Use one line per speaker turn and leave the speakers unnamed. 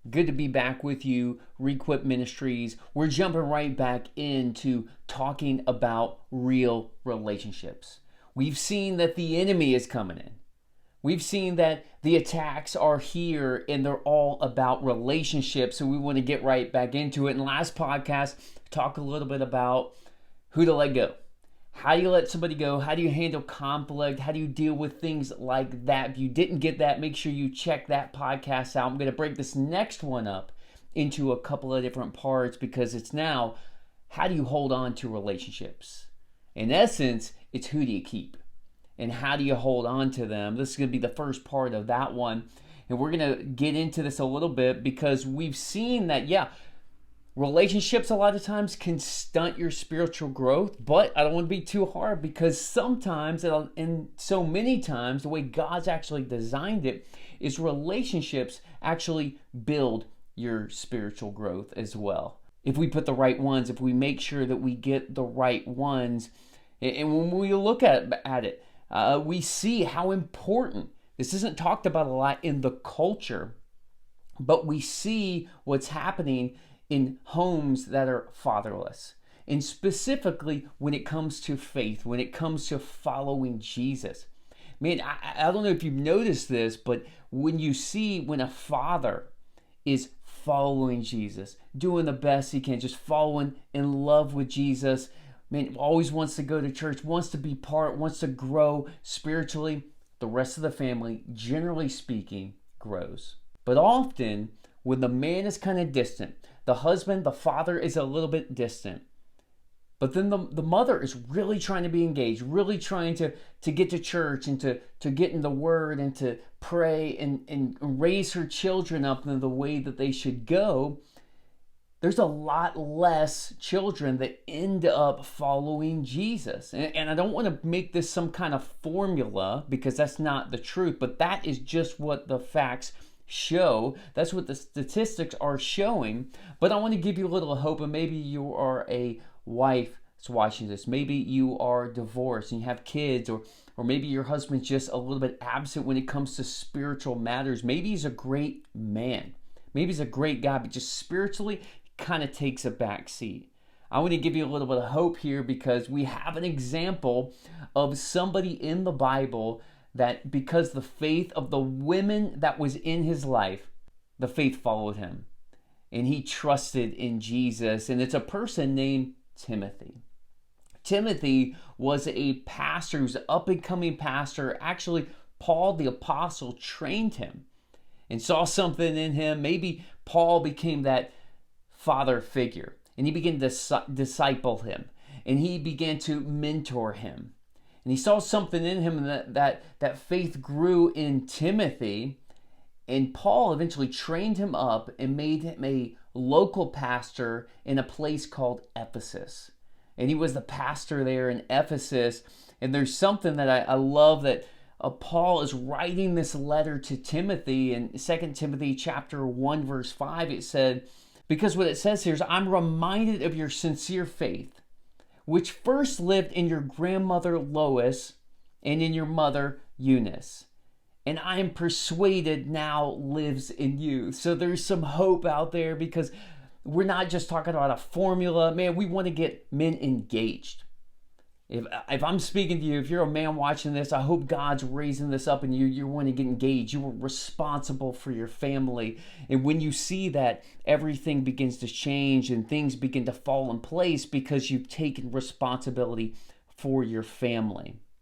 Good to be back with you, Requip Ministries. We're jumping right back into talking about real relationships. We've seen that the enemy is coming in. We've seen that the attacks are here and they're all about relationships. So we want to get right back into it. In the last podcast, talk a little bit about who to let go. How do you let somebody go? How do you handle conflict? How do you deal with things like that? If you didn't get that, make sure you check that podcast out. I'm going to break this next one up into a couple of different parts because it's now, how do you hold on to relationships? In essence, it's who do you keep? And how do you hold on to them? This is going to be the first part of that one. And we're going to get into this a little bit because we've seen that, relationships a lot of times can stunt your spiritual growth, but I don't want to be too hard because sometimes, and so many times, the way God's actually designed it is relationships actually build your spiritual growth as well. If we put the right ones, if we make sure that we get the right ones, and when we look at it, we see how important, this isn't talked about a lot in the culture, but we see what's happening in homes that are fatherless. And specifically when it comes to faith, when it comes to following Jesus. Man, I don't know if you've noticed this, but when a father is following Jesus, doing the best he can, just following in love with Jesus, man, always wants to go to church, wants to be part, wants to grow spiritually, the rest of the family, generally speaking, grows. But often, when the man is kind of distant, the husband, the father is a little bit distant. But then the mother is really trying to be engaged, really trying to get to church and to get in the word and to pray and raise her children up in the way that they should go. There's a lot less children that end up following Jesus. And I don't want to make this some kind of formula because that's not the truth, but that is just what the facts show. That's what the statistics are showing. But I want to give you a little hope, and maybe you are a wife that's watching this. Maybe you are divorced and you have kids, or maybe your husband's just a little bit absent when it comes to spiritual matters. Maybe he's a great man. Maybe he's a great guy, but just spiritually kind of takes a back seat. I want to give you a little bit of hope here because we have an example of somebody in the Bible that because the faith of the women that was in his life, the faith followed him. And he trusted in Jesus. And it's a person named Timothy. Timothy was a pastor, he was an up-and-coming pastor. Actually, Paul the apostle trained him and saw something in him. Maybe Paul became that father figure. And he began to disciple him. And he began to mentor him. And he saw something in him that faith grew in Timothy. And Paul eventually trained him up and made him a local pastor in a place called Ephesus. And he was the pastor there in Ephesus. And there's something that I love that Paul is writing this letter to Timothy. In 2 Timothy chapter 1, verse 5, it said, because what it says here is, I'm reminded of your sincere faith, which first lived in your grandmother Lois and in your mother Eunice, and I am persuaded now lives in you. So there's some hope out there because we're not just talking about a formula. Man, we want to get men engaged. If I'm speaking to you, if you're a man watching this, I hope God's raising this up in you. You want to get engaged. You are responsible for your family. And when you see that, everything begins to change and things begin to fall in place because you've taken responsibility for your family.